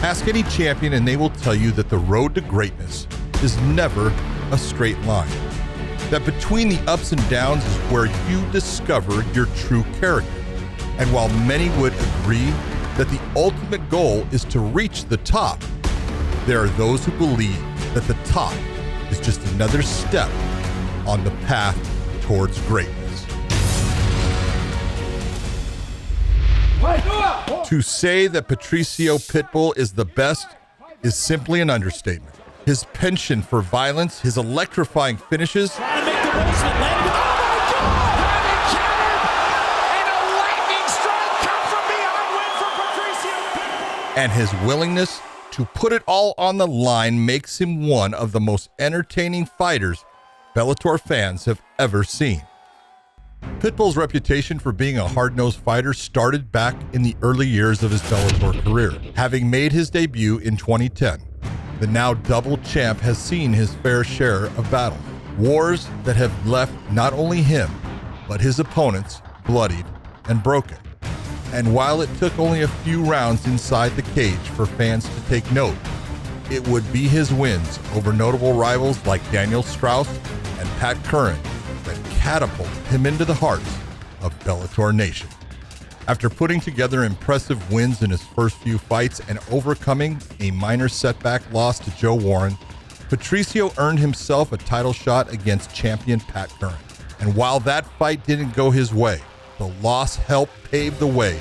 Ask any champion and they will tell you that the road to greatness is never a straight line. That between the ups and downs is where you discover your true character. And while many would agree that the ultimate goal is to reach the top, there are those who believe that the top is just another step on the path towards greatness. To say that Patricio Pitbull is the best is simply an understatement. His penchant for violence, his electrifying finishes, Trying to make the most of it. Landed with, oh my God! and his willingness to put it all on the line makes him one of the most entertaining fighters Bellator fans have ever seen. Pitbull's reputation for being a hard-nosed fighter started back in the early years of his Bellator career. Having made his debut in 2010, the now double champ has seen his fair share of battles. Wars that have left not only him, but his opponents bloodied and broken. And while it took only a few rounds inside the cage for fans to take note, it would be his wins over notable rivals like Daniel Straus and Pat Curran that catapulted him into the hearts of Bellator Nation. After putting together impressive wins in his first few fights and overcoming a minor setback loss to Joe Warren, Patricio earned himself a title shot against champion Pat Curran. And while that fight didn't go his way, the loss helped pave the way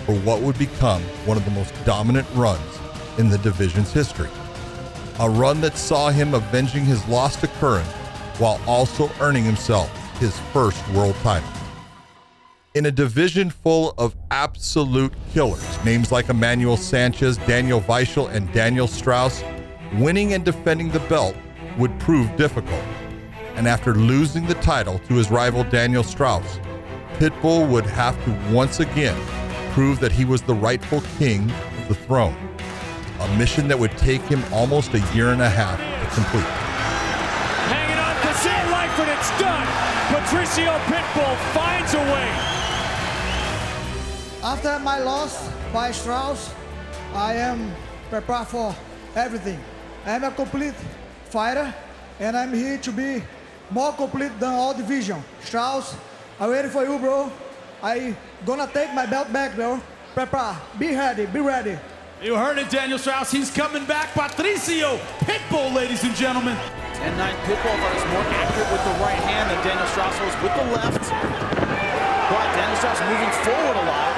for what would become one of the most dominant runs in the division's history. A run that saw him avenging his loss to Curran while also earning himself his first world title. In a division full of absolute killers, names like Emmanuel Sanchez, Daniel Weichel, and Daniel Straus, winning and defending the belt would prove difficult. And after losing the title to his rival Daniel Straus, Pitbull would have to once again prove that he was the rightful king of the throne, a mission that would take him almost a year and a half to complete. Hanging on to St. Life and it's done. Patricio Pitbull finds a way. After my loss by Straus, I am prepared for everything. I am a complete fighter, and I'm here to be more complete than all division. Straus, I'm ready for you, bro. I gonna take my belt back, bro. Prepare, be ready, be ready. You heard it, Daniel Straus. He's coming back. Patricio Pitbull, ladies and gentlemen. 10-9 Pitbull was more accurate with the right hand than Daniel Straus was with the left. But Daniel Straus moving forward a lot.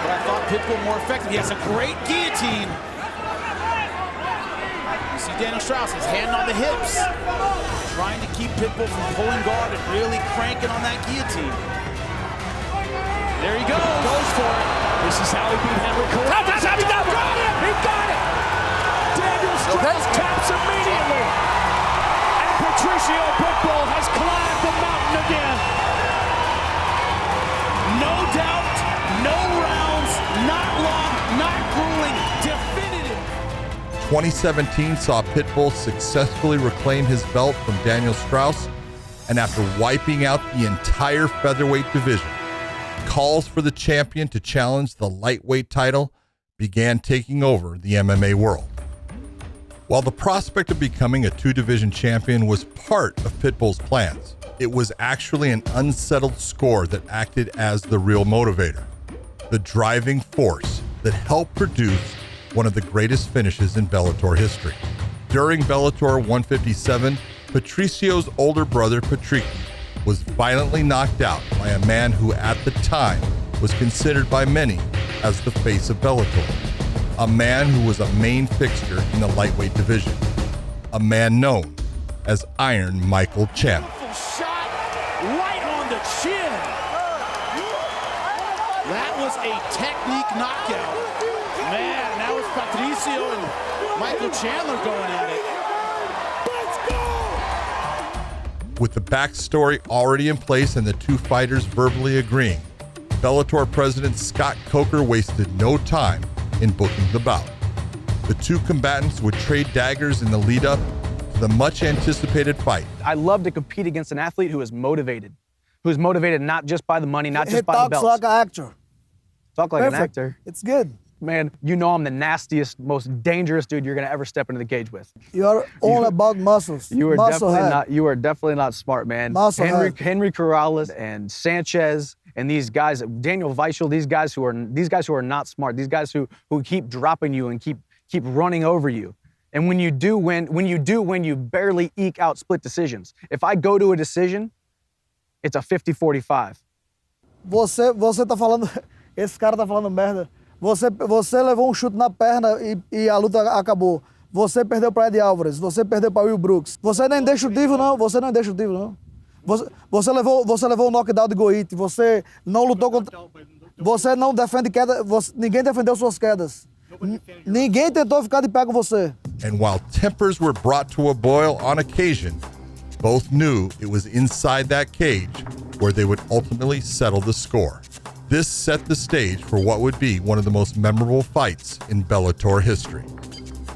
But I thought Pitbull more effective. He has a great guillotine. You see Daniel Straus, his hand on the hips, trying to keep Pitbull from pulling guard and really cranking on that guillotine. There he goes. Goes for it. This is how he beat Henry Corral. That's how he got it. He got it. Daniel Straus taps immediately. And Patricio Pitbull has climbed the mountain again. No doubt, no rounds, not long, not grueling, definitive. 2017 saw Pitbull successfully reclaim his belt from Daniel Straus, and after wiping out the entire featherweight division, calls for the champion to challenge the lightweight title began taking over the MMA world. While the prospect of becoming a two-division champion was part of Pitbull's plans, it was actually an unsettled score that acted as the real motivator, the driving force that helped produce one of the greatest finishes in Bellator history. During Bellator 157, Patricio's older brother, Patricio, was violently knocked out by a man who at the time was considered by many as the face of Bellator, a man who was a main fixture in the lightweight division, a man known as Iron Michael Chandler. Shot right on the chin. That was a technique knockout. Man, now it's Patricio and Michael Chandler going at it. With the backstory already in place and the two fighters verbally agreeing, Bellator president Scott Coker wasted no time in booking the bout. The two combatants would trade daggers in the lead-up to the much-anticipated fight. I love to compete against an athlete who is motivated not just by the money, not just by the belts. He talks like an actor. Talk like Perfect. an actor. It's good. man, you know I'm the nastiest, most dangerous dude you're gonna ever step into the cage with. You're all about muscles. You are definitely not smart, man. Muscle Henry Corrales and Sanchez and these guys, Daniel Weichel, these guys who are not smart, these guys who keep dropping you and keep running over you. And when you do win, you barely eke out split decisions. If I go to a decision, it's a 50-45. Você tá falando, esse cara tá falando merda. Você levou chute na perna e a luta acabou. Você perdeu para Eddie Alvarez, você perdeu para Will Brooks. Você não é indestrutível não, Você levou o knockdown de Goiti, você não lutou contra... Você não defende queda, ninguém defendeu suas quedas. Ninguém tentou ficar de pé com você. And while tempers were brought to a boil on occasion, both knew it was inside that cage where they would ultimately settle the score. This set the stage for what would be one of the most memorable fights in Bellator history.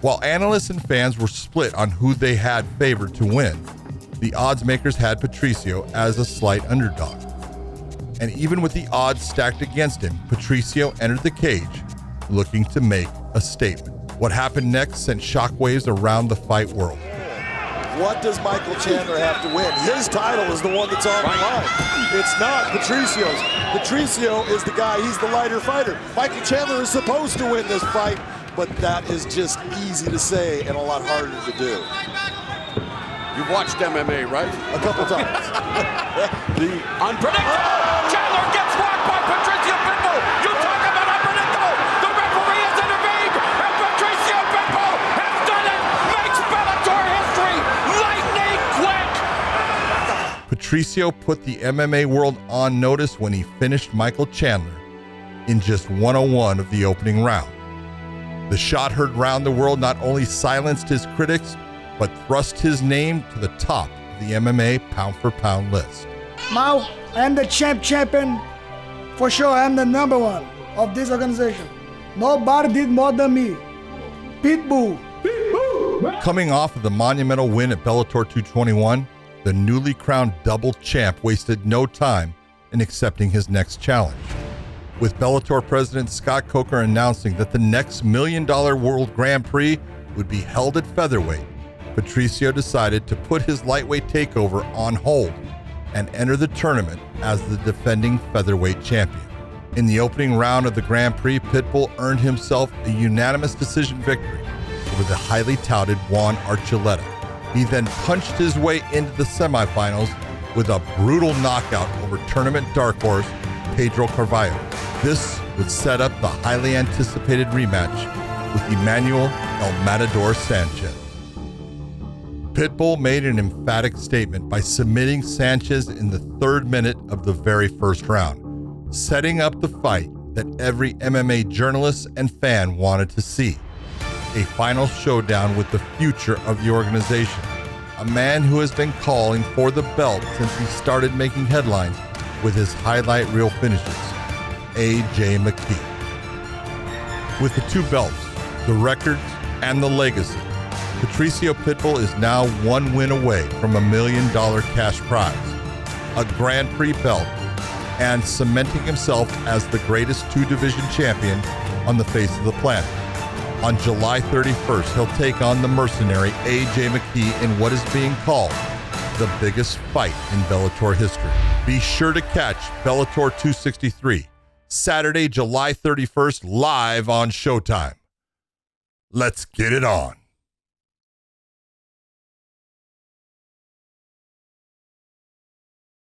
While analysts and fans were split on who they had favored to win, the odds makers had Patricio as a slight underdog. And even with the odds stacked against him, Patricio entered the cage looking to make a statement. What happened next sent shockwaves around the fight world. What does Michael Chandler have to win? His title is the one that's on the line. It's not Patricio's. Patricio is the guy, he's the lighter fighter. Michael Chandler is supposed to win this fight, but that is just easy to say and a lot harder to do. You've watched MMA, right? A couple times. The unpredictable. Chandler gets rocked by Patricio Pitbull. You talk about unpredictable. The referee has intervened, and Patricio Pitbull has done it. Makes Bellator history lightning quick. Patricio put the MMA world on notice when he finished Michael Chandler in just 101 of the opening round. The shot heard round the world not only silenced his critics, but thrust his name to the top of the MMA pound-for-pound list. Now, I'm the champion. For sure, I'm the number one of this organization. Nobody did more than me. Pitbull. Coming off of the monumental win at Bellator 221, the newly crowned double champ wasted no time in accepting his next challenge. With Bellator President Scott Coker announcing that the next $1 million World Grand Prix would be held at featherweight, Patricio decided to put his lightweight takeover on hold and enter the tournament as the defending featherweight champion. In the opening round of the Grand Prix, Pitbull earned himself a unanimous decision victory over the highly touted Juan Archuleta. He then punched his way into the semifinals with a brutal knockout over tournament dark horse Pedro Carvalho. This would set up the highly anticipated rematch with Emmanuel El Matador Sanchez. Pitbull made an emphatic statement by submitting Sanchez in the 3rd minute of the very first round, setting up the fight that every MMA journalist and fan wanted to see. A final showdown with the future of the organization, a man who has been calling for the belt since he started making headlines with his highlight reel finishes, A.J. McKee. With the 2 belts, the records, and the legacy, Patricio Pitbull is now 1 win away from $1 million cash prize, a Grand Prix belt, and cementing himself as the greatest 2-division champion on the face of the planet. On July 31st, he'll take on the mercenary A.J. McKee in what is being called the biggest fight in Bellator history. Be sure to catch Bellator 263, Saturday, July 31st, live on Showtime. Let's get it on.